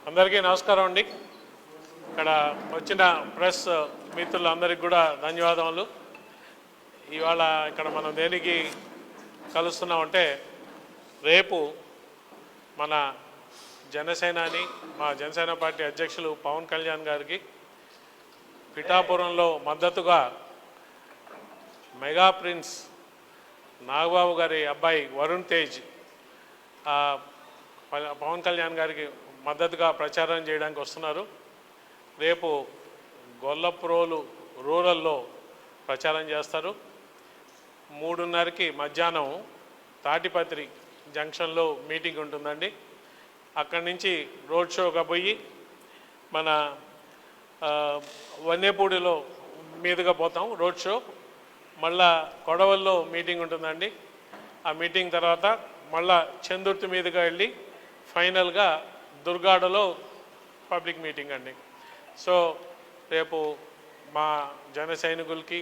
అందరికీ నమస్కారం అండి. ఇక్కడ వచ్చిన ప్రెస్ మిత్రులందరికీ కూడా ధన్యవాదములు. ఇవాళ ఇక్కడ మనం దేనికి కలుస్తున్నామంటే, రేపు మన జనసేనాని మా జనసేన పార్టీ అధ్యక్షులు పవన్ కళ్యాణ్ గారికి పిఠాపురంలో మద్దతుగా మెగా ప్రిన్స్ నాగబాబు గారి అబ్బాయి వరుణ్ తేజ్ పవన్ కళ్యాణ్ గారికి మద్దతుగా ప్రచారం చేయడానికి వస్తున్నారు. రేపు గొల్లప్రోలు రూరల్లో ప్రచారం చేస్తారు. 3:30కి మధ్యాహ్నం తాటిపత్రి జంక్షన్లో మీటింగ్ ఉంటుందండి. అక్కడి నుంచి రోడ్ షోగా పోయి మన వన్నేపూడిలో మీదుగా పోతాం రోడ్ షో. మళ్ళా కొడవల్లో మీటింగ్ ఉంటుందండి. ఆ మీటింగ్ తర్వాత మళ్ళా చందుర్తి మీదుగా వెళ్ళి ఫైనల్గా దుర్గాడలో పబ్లిక్ మీటింగ్ అండి. సో రేపు మా జన సైనికులకి,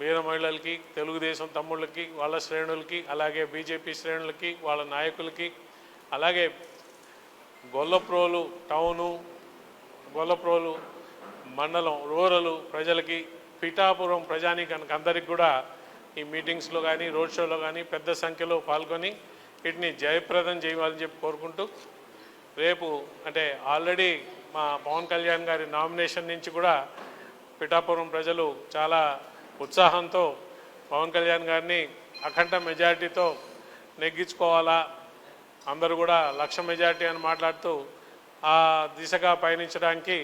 వీర మహిళలకి, తెలుగుదేశం తమ్ముళ్ళకి, వాళ్ళ శ్రేణులకి, అలాగే బీజేపీ శ్రేణులకి, వాళ్ళ నాయకులకి, అలాగే గొల్లప్రోలు టౌను, గొల్లప్రోలు మండలం రూరల్ ప్రజలకి, పిఠాపురం ప్రజానీకానికి అందరికి కూడా ఈ మీటింగ్స్లో కానీ రోడ్ షోలో కానీ పెద్ద సంఖ్యలో పాల్గొని వీటిని జయప్రదం చేయాలని చెప్పి కోరుకుంటూ, రేపు అంటే ఆల్రెడీ మా పవన్ కళ్యాణ్ గారి నామినేషన్ నుంచి కూడా పిఠాపురం ప్రజలు చాలా ఉత్సాహంతో పవన్ కళ్యాణ్ గారిని అఖండ మెజారిటీతో నెగ్గించుకోవాలా, అందరూ కూడా 1,00,000 మెజారిటీ అని మాట్లాడుతూ ఆ దిశగా పయనించడానికి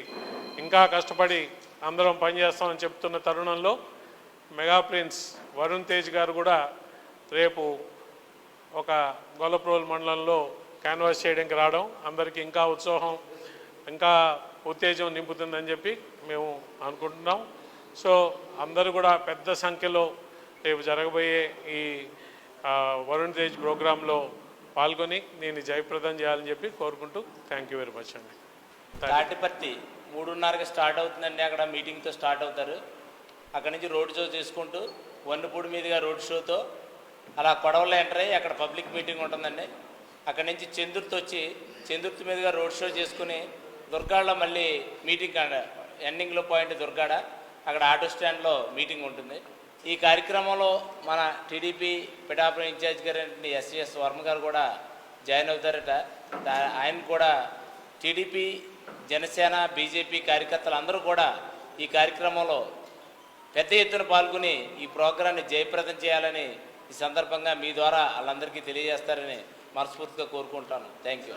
ఇంకా కష్టపడి అందరం పనిచేస్తామని చెప్తున్న తరుణంలో మెగా ప్రిన్స్ వరుణ్ తేజ్ గారు కూడా రేపు ఒక గొల్లప్రోలు మండలంలో క్యాన్వాస్ చేయడానికి రావడం అందరికీ ఇంకా ఉత్సాహం, ఇంకా ఉత్తేజం నింపుతుందని చెప్పి మేము అనుకుంటున్నాం. సో అందరూ కూడా పెద్ద సంఖ్యలో రేపు జరగబోయే ఈ వరుణ్ తేజ్ ప్రోగ్రాంలో పాల్గొని నేను జయప్రదం చేయాలని చెప్పి కోరుకుంటూ థ్యాంక్ యూ వెరీ మచ్ అండి. తాటిపత్తి 3:30కి స్టార్ట్ అవుతుందండి. అక్కడ మీటింగ్తో స్టార్ట్ అవుతారు. అక్కడి నుంచి రోడ్ షో చేసుకుంటూ వన్నుపూడి మీదుగా రోడ్ షోతో అలా కొడవల్లో ఎంటర్ అయ్యి అక్కడ పబ్లిక్ మీటింగ్ ఉంటుందండి. అక్కడి నుంచి చందుర్తి వచ్చి చందుర్తి మీదుగా రోడ్ షో చేసుకుని దుర్గాడలో మళ్ళీ మీటింగ్ ఎండింగ్లో పాయింట్ దుర్గాడ, అక్కడ ఆటో స్టాండ్లో మీటింగ్ ఉంటుంది. ఈ కార్యక్రమంలో మన టీడీపీ పిఠాపురం ఇన్ఛార్జ్ గారు ఎస్ఎస్ వర్మ గారు కూడా జాయిన్ అవుతారట. ఆయన కూడా టీడీపీ, జనసేన, బీజేపీ కార్యకర్తలు అందరూ కూడా ఈ కార్యక్రమంలో పెద్ద ఎత్తున పాల్గొని ఈ ప్రోగ్రాన్ని జయప్రదం చేయాలని ఈ సందర్భంగా మీ ద్వారా వాళ్ళందరికీ తెలియజేస్తారని మనస్ఫూర్తిగా కోరుకుంటాను. Thank you.